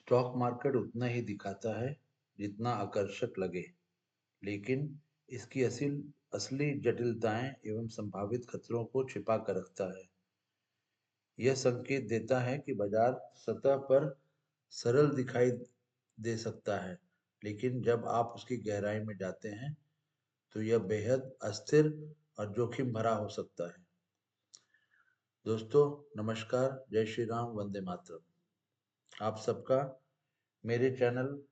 Stock market उतना ही दिखाता है जितना आकर्षक लगे, लेकिन इसकी असली जटिलताएं एवं संभावित खतरों को छिपा कर रखता है। यह संकेत देता है कि बाजार सतह पर सरल दिखाई दे सकता है, लेकिन जब आप उसकी गहराई में जाते हैं तो यह बेहद अस्थिर और जोखिम भरा हो सकता है। दोस्तों, नमस्कार, जय श्री राम, वंदे मातरम। आप सबका मेरे चैनल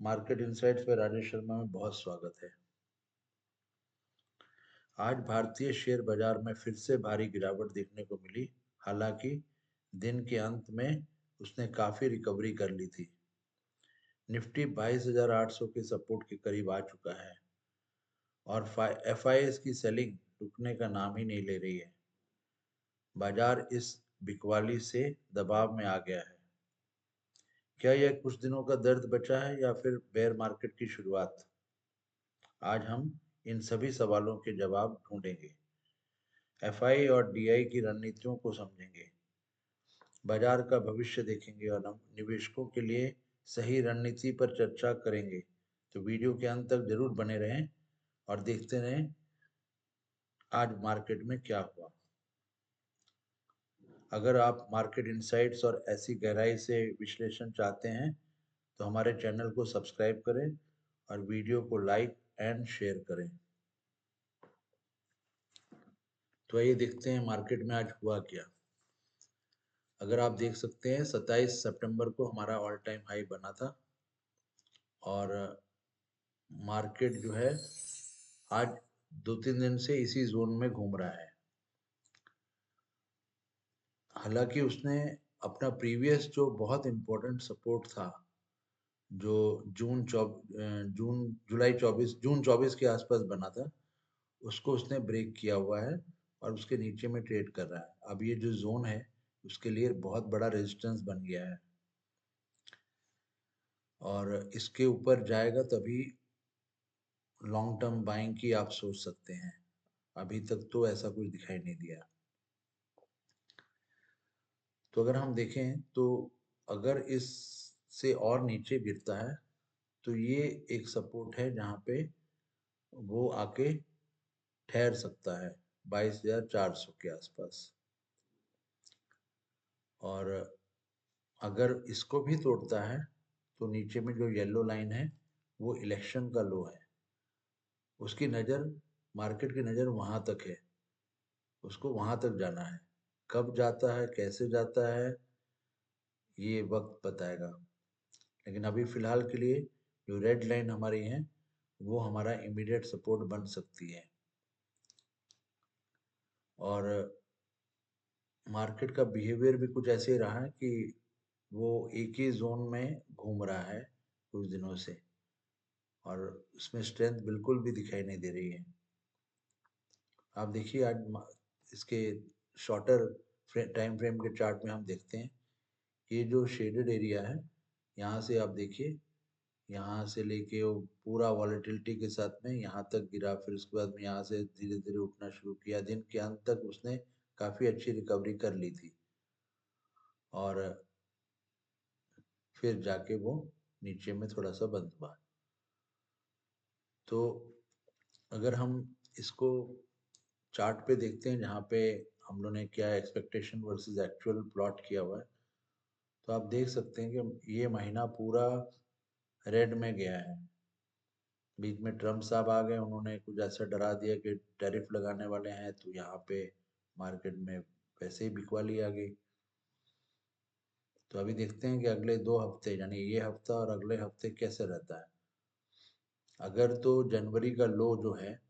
मार्केट इनसाइट्स पे राजेश शर्मा में बहुत स्वागत है। आज भारतीय शेयर बाजार में फिर से भारी गिरावट देखने को मिली। हालांकि दिन के अंत में उसने काफी रिकवरी कर ली थी। निफ्टी 22,800 के सपोर्ट के करीब आ चुका है और एफआईएस की सेलिंग रुकने का नाम ही नहीं ले रही है। बाजार इस बिकवाली से दबाव में आ गया है। क्या यह कुछ दिनों का दर्द बचा है या फिर बेयर मार्केट की शुरुआत? आज हम इन सभी सवालों के जवाब ढूंढेंगे। एफआई और डीआई की रणनीतियों को समझेंगे, बाजार का भविष्य देखेंगे और हम निवेशकों के लिए सही रणनीति पर चर्चा करेंगे। तो वीडियो के अंत तक जरूर बने रहें और देखते रहें आज मार्केट में क्या हुआ। अगर आप मार्केट इनसाइट्स और ऐसी गहराई से विश्लेषण चाहते हैं तो हमारे चैनल को सब्सक्राइब करें और वीडियो को लाइक एंड शेयर करें। तो आइए देखते हैं मार्केट में आज हुआ क्या। अगर आप देख सकते हैं 27 सितंबर को हमारा ऑल टाइम हाई बना था और मार्केट जो है आज 2-3 दिन से इसी जोन में घूम रहा है। हालांकि उसने अपना प्रीवियस जो बहुत इम्पोर्टेंट सपोर्ट था, जो जून 24 के आसपास बना था, उसको उसने ब्रेक किया हुआ है और उसके नीचे में ट्रेड कर रहा है। अब ये जो जोन है उसके लिए बहुत बड़ा रेजिस्टेंस बन गया है और इसके ऊपर जाएगा तभी लॉन्ग टर्म बाइंग की आप सोच सकते हैं। अभी तक तो ऐसा कुछ दिखाई नहीं दिया। तो अगर हम देखें तो अगर इससे और नीचे गिरता है तो ये एक सपोर्ट है जहाँ पे वो आके ठहर सकता है 22,400 के आसपास। और अगर इसको भी तोड़ता है तो नीचे में जो येलो लाइन है वो इलेक्शन का लो है। उसकी नज़र, मार्केट की नज़र वहां तक है, उसको वहां तक जाना है। कब जाता है, कैसे जाता है, ये वक्त बताएगा। लेकिन अभी फिलहाल के लिए जो रेड लाइन हमारी है वो हमारा इमीडिएट सपोर्ट बन सकती है। और मार्केट का बिहेवियर भी कुछ ऐसे रहा है कि वो एक ही जोन में घूम रहा है कुछ दिनों से और उसमें स्ट्रेंथ बिल्कुल भी दिखाई नहीं दे रही है। आप देखिए आज इसके शॉर्टर टाइम फ्रेम के चार्ट में हम देखते हैं ये जो शेडेड एरिया है, यहाँ से आप देखिए, यहाँ से लेके वो पूरा वॉलेटिलिटी के साथ में यहाँ तक गिरा, फिर उसके बाद में यहाँ से धीरे धीरे उठना शुरू किया। दिन के अंत तक उसने काफी अच्छी रिकवरी कर ली थी और फिर जाके वो नीचे में थोड़ा सा बंद हुआ। तो अगर हम इसको चार्ट पे देखते हैं जहाँ पे हम लोगों ने क्या एक्सपेक्टेशन वर्सेस एक्चुअल प्लॉट किया हुआ है, तो आप देख सकते हैं कि ये महीना पूरा रेड में गया है। बीच में ट्रम्प साहब आ गए, उन्होंने कुछ ऐसा डरा दिया कि टैरिफ लगाने वाले हैं, तो यहाँ पे मार्केट में वैसे ही बिकवाली आ गई। तो अभी देखते हैं कि अगले 2 हफ्ते यानी ये हफ्ता और अगले हफ्ते कैसे रहता है। अगर तो जनवरी का लो जो है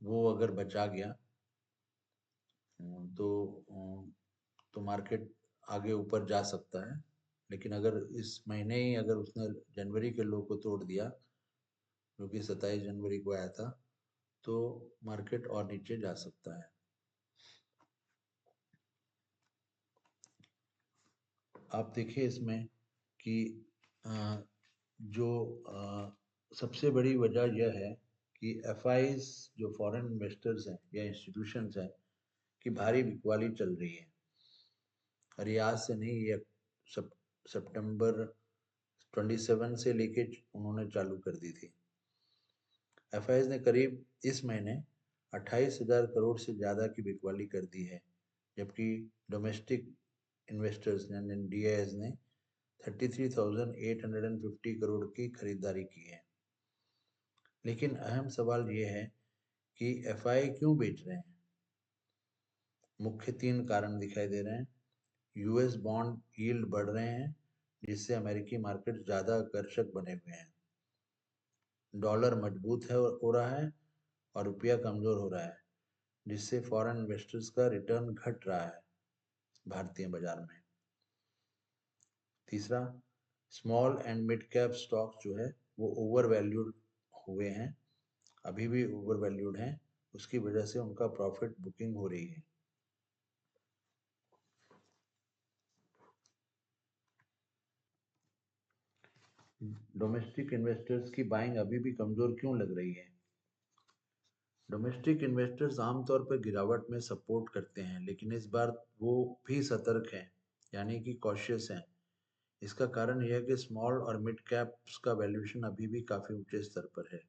वो अगर बचा गया तो मार्केट आगे ऊपर जा सकता है। लेकिन अगर इस महीने ही अगर उसने जनवरी के लो को तोड़ दिया जो कि 27 जनवरी को आया था, तो मार्केट और नीचे जा सकता है। आप देखिए इसमें कि जो सबसे बड़ी वजह यह है कि एफआईज जो फॉरेन इन्वेस्टर्स हैं या इंस्टीट्यूशंस हैं कि भारी बिकवाली चल रही है। और ये आज से नहीं, ये सब सितंबर 27 से लेके उन्होंने चालू कर दी थी। एफआईएस ने करीब इस महीने 28,000 करोड़ से ज़्यादा की बिकवाली कर दी है, जबकि डोमेस्टिक इन्वेस्टर्स यानी डीआईएस ने 33,850 करोड़ की खरीदारी की है। लेकिन अहम सवाल ये है कि एफआई क्यों बेच रहे हैं। मुख्य 3 कारण दिखाई दे रहे हैं। यूएस बॉन्ड यील्ड बढ़ रहे हैं, जिससे अमेरिकी मार्केट ज़्यादा आकर्षक बने हुए हैं। डॉलर मजबूत हो रहा है और रुपया कमज़ोर हो रहा है, जिससे फॉरेन इन्वेस्टर्स का रिटर्न घट रहा है भारतीय बाजार में। तीसरा, small and mid cap stock जो है वो ओवर वैल्यूड हुए हैं, अभी भी ओवर वैल्यूड हैं, उसकी वजह से उनका प्रॉफिट बुकिंग हो रही है। डोमेस्टिक इन्वेस्टर्स की बाइंग अभी भी कमज़ोर क्यों लग रही है। डोमेस्टिक इन्वेस्टर्स आमतौर पर गिरावट में सपोर्ट करते हैं, लेकिन इस बार वो भी सतर्क हैं, यानी कि कॉशियस हैं। इसका कारण यह है कि स्मॉल और मिड कैप्स का वैल्यूएशन अभी भी काफ़ी ऊंचे स्तर पर है।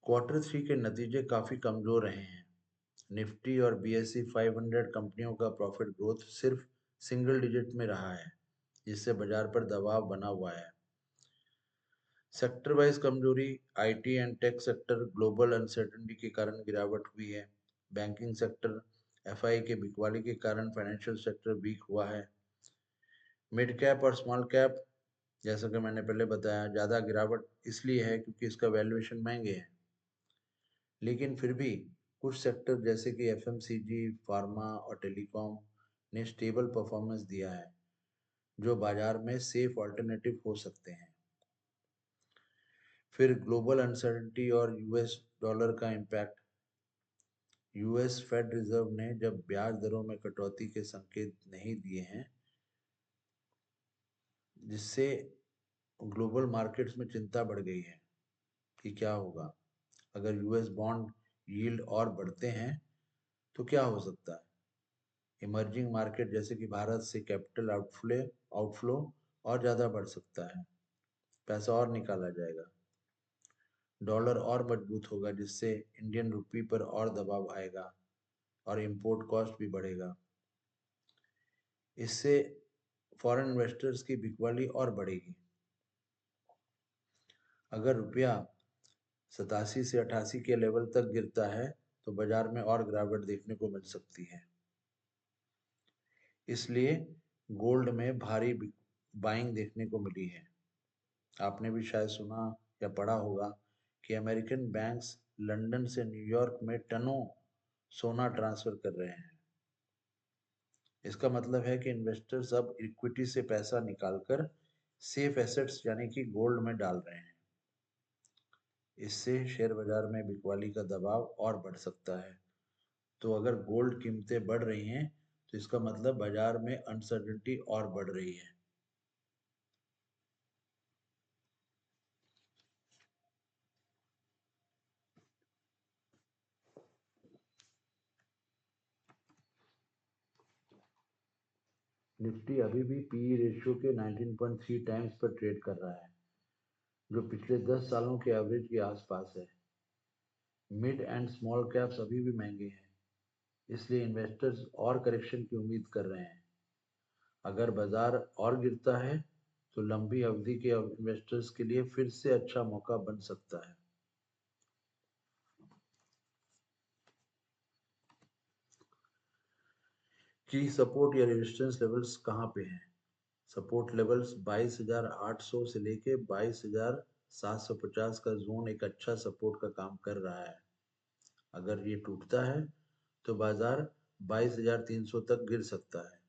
Q3 के नतीजे काफ़ी कमज़ोर रहे हैं। निफ्टी और BSE 500 कंपनियों का प्रॉफिट ग्रोथ सिर्फ सिंगल डिजिट में रहा है, जिससे बाजार पर दबाव बना हुआ है। सेक्टर वाइज कमजोरी, IT and tech sector global uncertainty के कारण गिरावट हुई है। बैंकिंग सेक्टर एफआई के बिकवाली के कारण फाइनेंशियल सेक्टर वीक हुआ है। मिड कैप और स्मॉल कैप, जैसा कि मैंने पहले बताया, ज़्यादा गिरावट इसलिए है क्योंकि इसका वैल्यूएशन महंगे है। लेकिन फिर भी कुछ सेक्टर जैसे कि एफएमसीजी, फार्मा और टेलीकॉम ने स्टेबल परफॉर्मेंस दिया है, जो बाजार में सेफ ऑल्टरनेटिव हो सकते हैं। फिर ग्लोबल अनसर्टेनिटी और यूएस डॉलर का इम्पैक्ट। यूएस फेड रिजर्व ने जब ब्याज दरों में कटौती के संकेत नहीं दिए हैं, जिससे ग्लोबल मार्केट्स में चिंता बढ़ गई है कि क्या होगा। अगर यूएस बॉन्ड यील्ड और बढ़ते हैं तो क्या हो सकता है। इमर्जिंग मार्केट जैसे कि भारत से कैपिटल आउटफ्लो और ज़्यादा बढ़ सकता है, पैसा और निकाला जाएगा। डॉलर और मजबूत होगा, जिससे इंडियन रुपी पर और दबाव आएगा और इंपोर्ट कॉस्ट भी बढ़ेगा। इससे फॉरेन इन्वेस्टर्स की बिकवाली और बढ़ेगी। अगर रुपया 87 से 88 के लेवल तक गिरता है तो बाजार में और गिरावट देखने को मिल सकती है। इसलिए गोल्ड में भारी बाइंग देखने को मिली है। आपने भी शायद सुना या पढ़ा होगा कि अमेरिकन बैंक्स लंदन से न्यूयॉर्क में टनों सोना ट्रांसफर कर रहे हैं। इसका मतलब है कि इन्वेस्टर्स अब इक्विटी से पैसा निकालकर सेफ एसेट्स यानी कि गोल्ड में डाल रहे हैं। इससे शेयर बाजार में बिकवाली का दबाव और बढ़ सकता है। तो अगर गोल्ड कीमतें बढ़ रही हैं तो इसका मतलब बाजार में अनसर्टेनिटी और बढ़ रही है। निफ्टी अभी भी पीई रेशियो के 19.3 टाइम्स पर ट्रेड कर रहा है, जो पिछले 10 सालों के एवरेज के आसपास है। मिड एंड स्मॉल कैप्स अभी भी महंगे हैं, इसलिए इन्वेस्टर्स और करेक्शन की उम्मीद कर रहे हैं। अगर बाजार और गिरता है तो लंबी अवधि के इन्वेस्टर्स के लिए फिर से अच्छा मौका बन सकता है। की सपोर्ट या रेजिस्टेंस लेवल्स कहाँ पे हैं। सपोर्ट लेवल्स 22,800 से लेके 22,750 का जोन एक अच्छा सपोर्ट का काम कर रहा है। अगर ये टूटता है तो बाजार 22,300 तक गिर सकता है।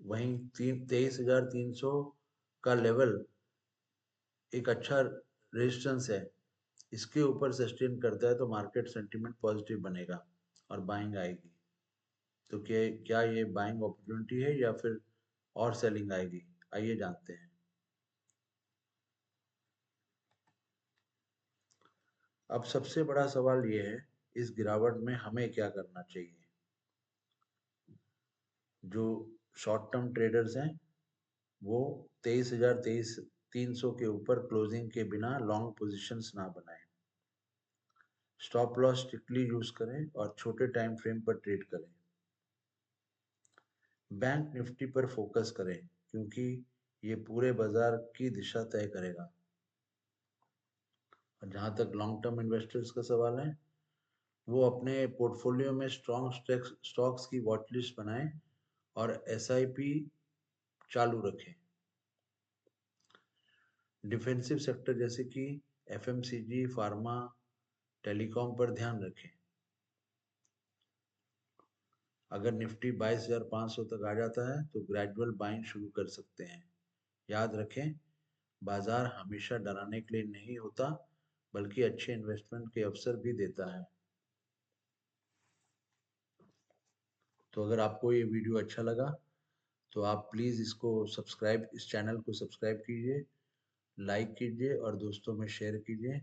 वहीं 23,300 का लेवल एक अच्छा रेजिस्टेंस है। इसके ऊपर सस्टेन करता है तो मार्केट सेंटीमेंट पॉजिटिव बनेगा और बाइंग आएगी। तो क्या ये बाइंग अपॉर्चुनिटी है या फिर और सेलिंग आएगी, आइए जानते हैं। अब सबसे बड़ा सवाल ये है इस गिरावट में हमें क्या करना चाहिए। जो शॉर्ट टर्म ट्रेडर्स हैं वो 23,300 के ऊपर क्लोजिंग के बिना लॉन्ग पोजीशंस ना बनाएं। स्टॉप लॉस स्ट्रिक्टली यूज करें और छोटे टाइम फ्रेम पर ट्रेड करें। बैंक निफ्टी पर फोकस करें क्योंकि ये पूरे बाजार की दिशा तय करेगा। और जहाँ तक लॉन्ग टर्म इन्वेस्टर्स का सवाल है, वो अपने पोर्टफोलियो में स्ट्रॉन्ग स्टॉक्स की वॉच लिस्ट बनाएं और एसआईपी चालू रखें। डिफेंसिव सेक्टर जैसे कि एफएमसीजी, फार्मा, टेलीकॉम पर ध्यान रखें। अगर निफ्टी 22,500 तक आ जाता है तो ग्रेजुअल बाइंग शुरू कर सकते हैं। याद रखें, बाजार हमेशा डराने के लिए नहीं होता, बल्कि अच्छे इन्वेस्टमेंट के अवसर भी देता है। तो अगर आपको ये वीडियो अच्छा लगा तो आप प्लीज़ इस चैनल को सब्सक्राइब कीजिए, लाइक कीजिए और दोस्तों में शेयर कीजिए।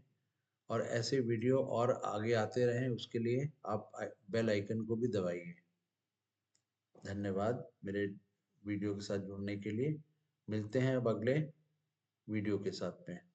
और ऐसे वीडियो और आगे आते रहें उसके लिए आप बेल आइकन को भी दबाइए। धन्यवाद मेरे वीडियो के साथ जुड़ने के लिए। मिलते हैं अब अगले वीडियो के साथ में।